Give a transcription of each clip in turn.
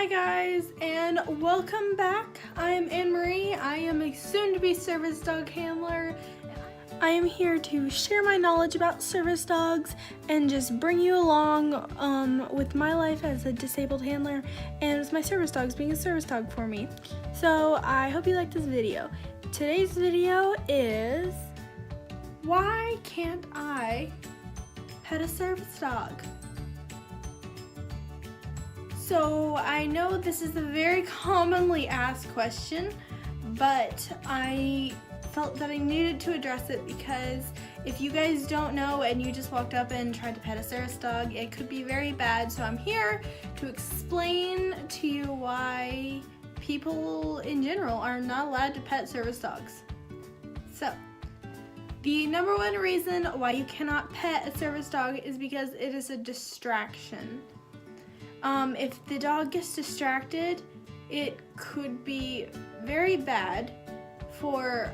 guys, and welcome back. I am Anmarie. I am a soon-to-be service dog handler. I am here to share my knowledge about service dogs and just bring you along with my life as a disabled handler and with my service dogs being a service dog for me. So I hope you like this video. Today's video is why can't I pet a service dog? So I know this is a very commonly asked question, but I felt that I needed to address it because if you guys don't know and you just walked up and tried to pet a service dog, it could be very bad. So I'm here to explain to you why people in general are not allowed to pet service dogs. So the number one reason why you cannot pet a service dog is because it is a distraction. If the dog gets distracted, it could be very bad for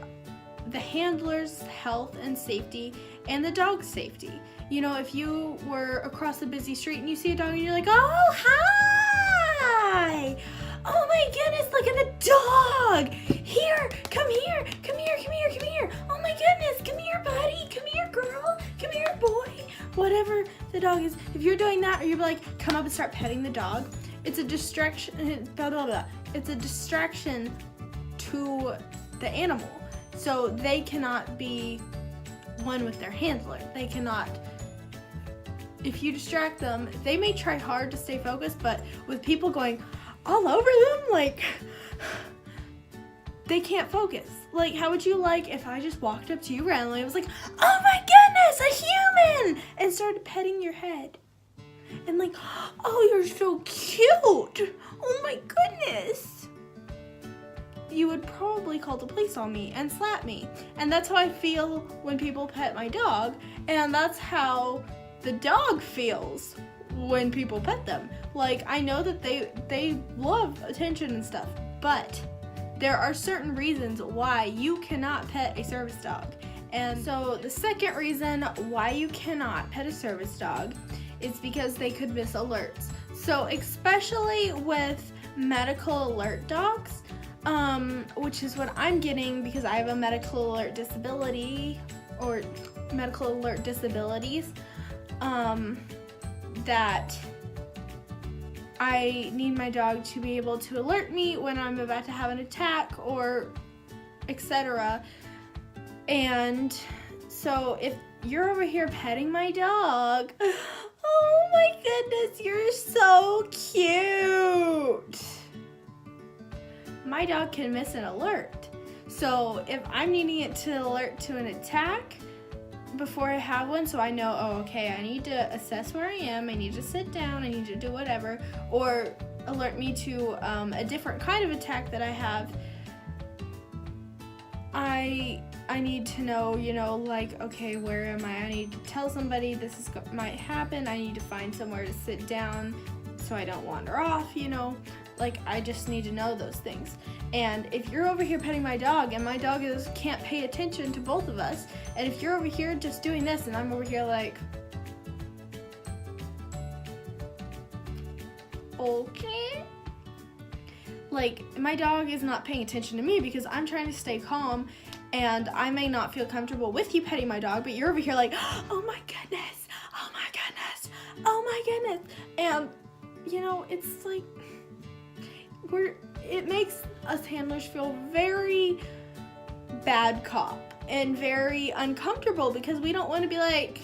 the handler's health and safety and the dog's safety. You know, if you were across a busy street and you see a dog and you're like, oh, hi! Oh my goodness, look at the dog! Here, come here, come here, come here, come here! Oh my goodness, come here, buddy! Come here, girl! Come here, boy! Whatever the dog is, if you're doing that, or you're like, come up and start petting the dog, it's a distraction, blah, blah, blah. It's a distraction to the animal. So they cannot be one with their handler. They cannot, if you distract them, they may try hard to stay focused, but with people going all over them, like, they can't focus. Like, how would you like if I just walked up to you randomly and was like, oh my goodness, a human! And started petting your head. And like, oh, you're so cute! Oh my goodness! You would probably call the police on me and slap me. And that's how I feel when people pet my dog. And that's how the dog feels when people pet them. Like, I know that they love attention and stuff, but there are certain reasons why you cannot pet a service dog. And so the second reason why you cannot pet a service dog is because they could miss alerts. So especially with medical alert dogs, which is what I'm getting because I have a medical alert disability or medical alert disabilities, that I need my dog to be able to alert me when I'm about to have an attack or etc. And so if you're over here petting my dog, oh my goodness, you're so cute. My dog can miss an alert. So if I'm needing it to alert to an attack before I have one, so I know, oh, okay, I need to assess where I am, I need to sit down, I need to do whatever, or alert me to a different kind of attack that I have, I need to know, you know, like, okay, where am I? I need to tell somebody this might happen, I need to find somewhere to sit down so I don't wander off, you know, like, I just need to know those things. And if you're over here petting my dog and my dog can't pay attention to both of us, and if you're over here just doing this and I'm over here like, okay, like, my dog is not paying attention to me because I'm trying to stay calm, and I may not feel comfortable with you petting my dog, but you're over here like, oh my goodness, oh my goodness, oh my goodness. And you know, it's like, it makes us handlers feel very bad cop and very uncomfortable because we don't want to be like,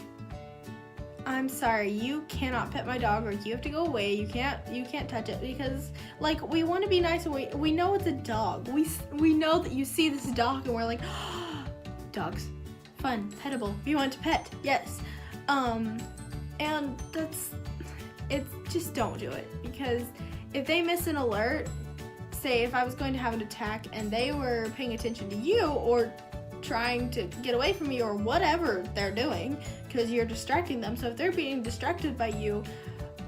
I'm sorry, you cannot pet my dog, or you have to go away, you can't touch it, because like, we want to be nice, and we know it's a dog. We know that you see this dog and we're like, oh, dogs, fun, petable, we want to pet, yes. And it's just don't do it, because if they miss an alert, say if I was going to have an attack and they were paying attention to you or trying to get away from you or whatever they're doing because you're distracting them, so if they're being distracted by you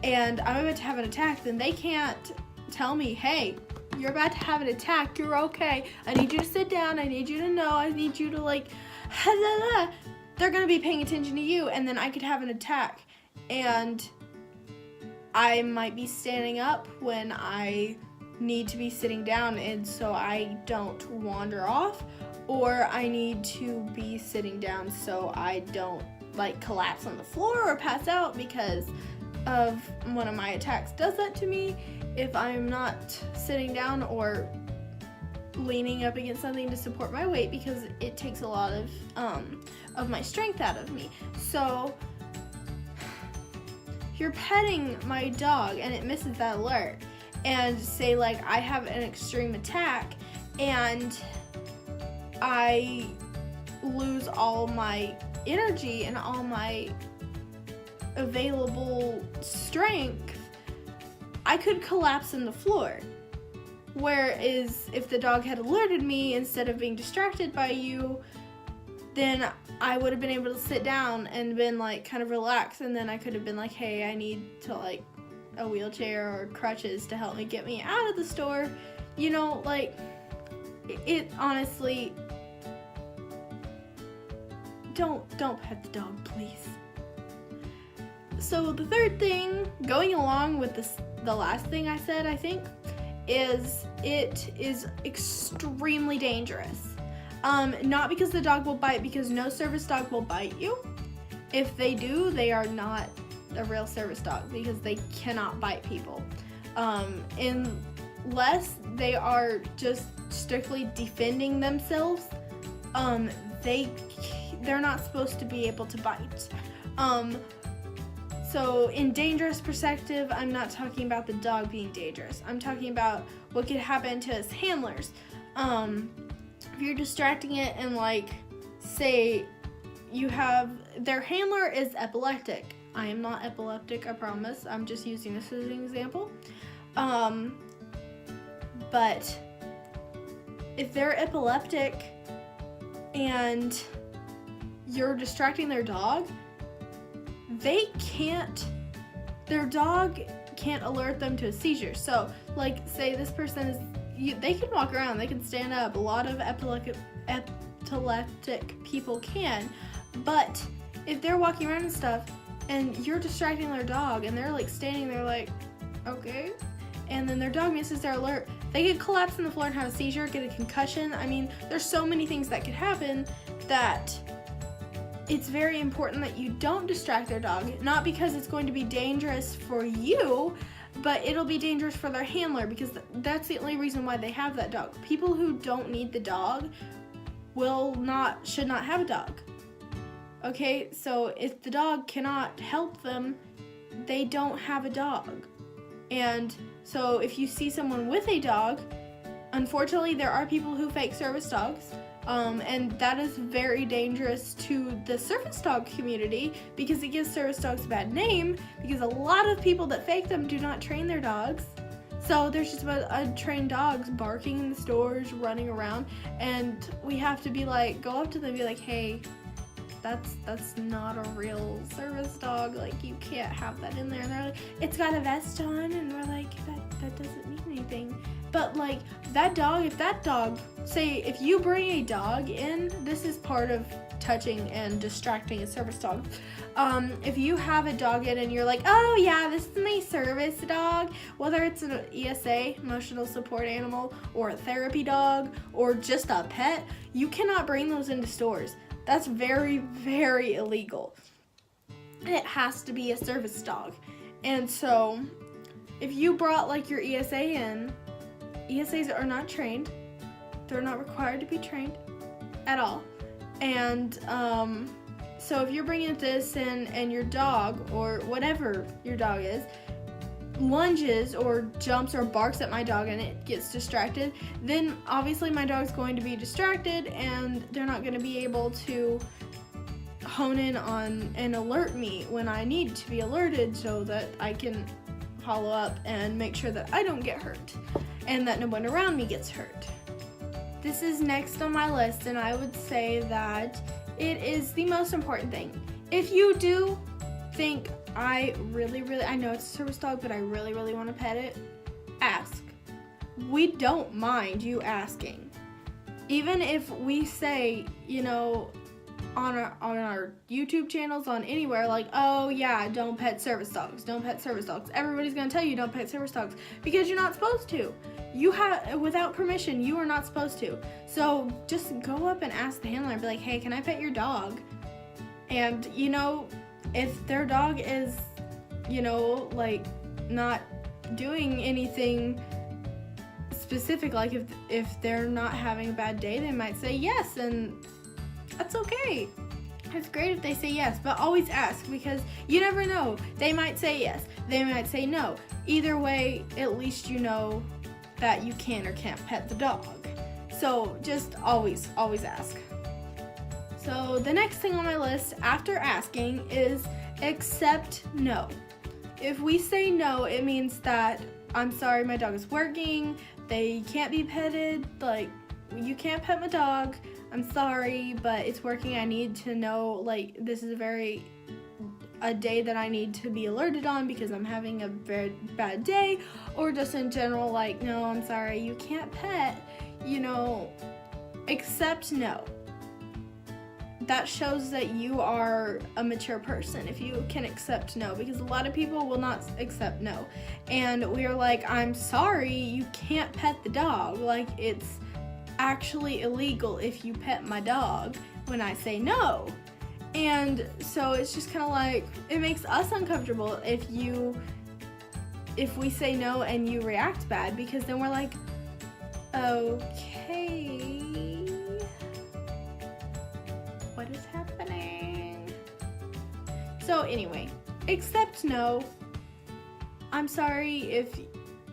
and I'm about to have an attack, then they can't tell me, hey, you're about to have an attack, you're okay, I need you to sit down, I need you to know, I need you to like, they're going to be paying attention to you, and then I could have an attack. And I might be standing up when I need to be sitting down, and so I don't wander off, or I need to be sitting down so I don't like collapse on the floor or pass out because of one of my attacks does that to me if I'm not sitting down or leaning up against something to support my weight, because it takes a lot of my strength out of me. So if you're petting my dog and it misses that alert, and say like I have an extreme attack and I lose all my energy and all my available strength, I could collapse on the floor. Whereas if the dog had alerted me instead of being distracted by you, then I would have been able to sit down and been like kind of relaxed, and then I could have been like, hey, I need to like a wheelchair or crutches to help me get me out of the store. You know, like it honestly, don't pet the dog, please. So the third thing, going along with the last thing I said, I think, is it is extremely dangerous. Not because the dog will bite, because no service dog will bite you. If they do, they are not a real service dog, because they cannot bite people. Unless they are just strictly defending themselves, they're not supposed to be able to bite. So in dangerous perspective, I'm not talking about the dog being dangerous. I'm talking about what could happen to us handlers. If you're distracting it and like, say you have, their handler is epileptic. I am not epileptic, I promise. I'm just using this as an example. But if they're epileptic and you're distracting their dog, their dog can't alert them to a seizure. So, like, say this person is, they can walk around, they can stand up. A lot of epileptic people can. But if they're walking around and stuff, and you're distracting their dog, and they're like standing there like, okay, and then their dog misses their alert, they could collapse on the floor and have a seizure, get a concussion. I mean, there's so many things that could happen that it's very important that you don't distract their dog, not because it's going to be dangerous for you, but it'll be dangerous for their handler, because that's the only reason why they have that dog. People who don't need the dog should not have a dog. Okay, so if the dog cannot help them, they don't have a dog. And so if you see someone with a dog, unfortunately there are people who fake service dogs, and that is very dangerous to the service dog community, because it gives service dogs a bad name, because a lot of people that fake them do not train their dogs. So there's just untrained dogs barking in the stores, running around, and we have to be like, go up to them and be like, hey, that's not a real service dog, like you can't have that in there. And they're like, it's got a vest on, and we're like, that doesn't mean anything. But like that dog, if you bring a dog in, this is part of touching and distracting a service dog. If you have a dog in and you're like, oh yeah, this is my service dog, whether it's an ESA, emotional support animal, or a therapy dog, or just a pet, you cannot bring those into stores. That's very, very illegal. It has to be a service dog. And so if you brought like your ESA in, ESAs are not trained. They're not required to be trained at all. And so if you're bringing this in and your dog, or whatever your dog is, lunges or jumps or barks at my dog and it gets distracted, then obviously my dog's going to be distracted and they're not going to be able to hone in on and alert me when I need to be alerted, so that I can follow up and make sure that I don't get hurt and that no one around me gets hurt. This is next on my list, and I would say that it is the most important thing. If you do think, I know it's a service dog, but I really want to pet it, ask. We don't mind you asking. Even if we say, on our YouTube channels, on anywhere, like, oh yeah, don't pet service dogs, don't pet service dogs. Everybody's gonna tell you don't pet service dogs because you're not supposed to. You have, without permission, you are not supposed to. So just go up and ask the handler and be like, hey, can I pet your dog? And you know, if their dog is, you know, like not doing anything specific, like if they're not having a bad day, they might say yes, and that's okay. It's great if they say yes, but always ask, because you never know. They might say yes, they might say no. Either way, at least you know that you can or can't pet the dog. So just always ask. So the next thing on my list after asking is accept no. If we say no, it means that I'm sorry, my dog is working, they can't be petted, like, you can't pet my dog, I'm sorry, but it's working. I need to know, like, this is a day that I need to be alerted on because I'm having a very bad day, or just in general, like, no, I'm sorry, you can't pet, you know, accept no. That shows that you are a mature person if you can accept no, because a lot of people will not accept no. And we're like, I'm sorry, you can't pet the dog. Like, it's actually illegal if you pet my dog when I say no. And so it's just kind of like, it makes us uncomfortable if we say no and you react bad, because then we're like, okay, what is happening? So anyway, accept no. I'm sorry if,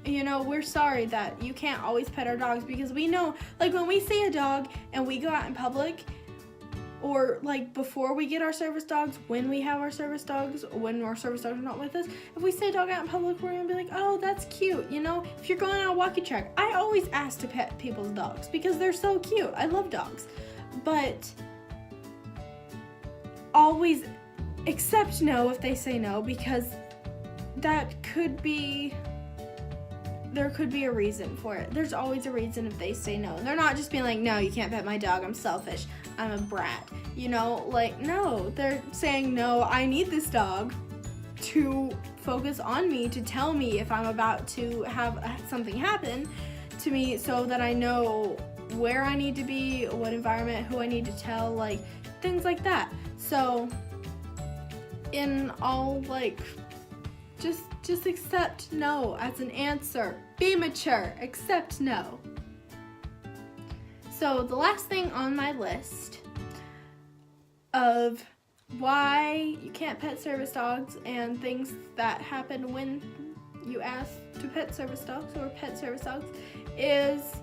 you know, we're sorry that you can't always pet our dogs, because we know, like, when we see a dog and we go out in public, or like before we get our service dogs, when we have our service dogs, when our service dogs are not with us, if we see a dog out in public, we're gonna be like, oh, that's cute. You know, if you're going on a walking track, I always ask to pet people's dogs because they're so cute. I love dogs. But always accept no if they say no, because there could be a reason for it. There's always a reason if they say no. They're not just being like, no, you can't pet my dog, I'm selfish, I'm a brat. You know, like, no, they're saying, no, I need this dog to focus on me, to tell me if I'm about to have something happen to me, so that I know where I need to be, what environment, who I need to tell, like, things like that. So, in all, like, just accept no as an answer. Be mature. Accept no. So the last thing on my list of why you can't pet service dogs and things that happen when you ask to pet service dogs or pet service dogs is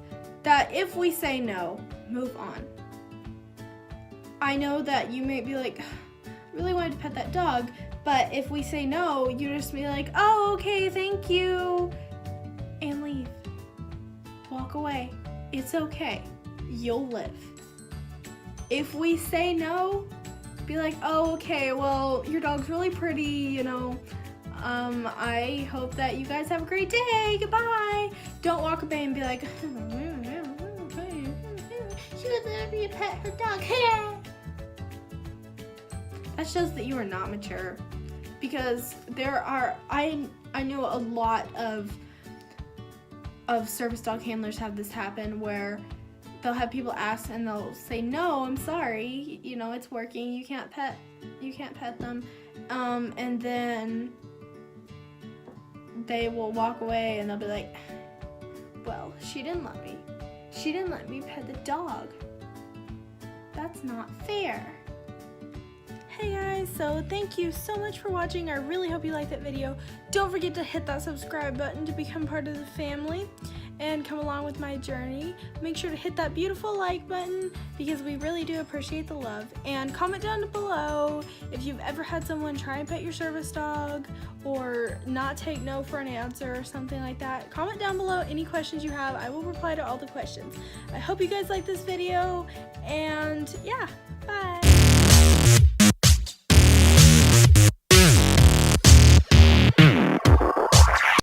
that if we say no, move on. I know that you may be like, I really wanted to pet that dog, but if we say no, you just be like, oh, okay, thank you, and leave. Walk away. It's okay. You'll live. If we say no, be like, oh, okay, well, your dog's really pretty, you know, I hope that you guys have a great day, goodbye. Don't walk away and be like, she would let me pet her dog. That shows that you are not mature, because there are, I know a lot of service dog handlers have this happen where they'll have people ask and they'll say, no, I'm sorry, you know, it's working, you can't pet them, and then they will walk away and they'll be like, well, she didn't let me pet the dog. That's not fair. Hey guys, so thank you so much for watching. I really hope you liked that video. Don't forget to hit that subscribe button to become part of the family and come along with my journey. Make sure to hit that beautiful like button, because we really do appreciate the love. And comment down below if you've ever had someone try and pet your service dog or not take no for an answer or something like that. Comment down below any questions you have. I will reply to all the questions. I hope you guys like this video, and yeah.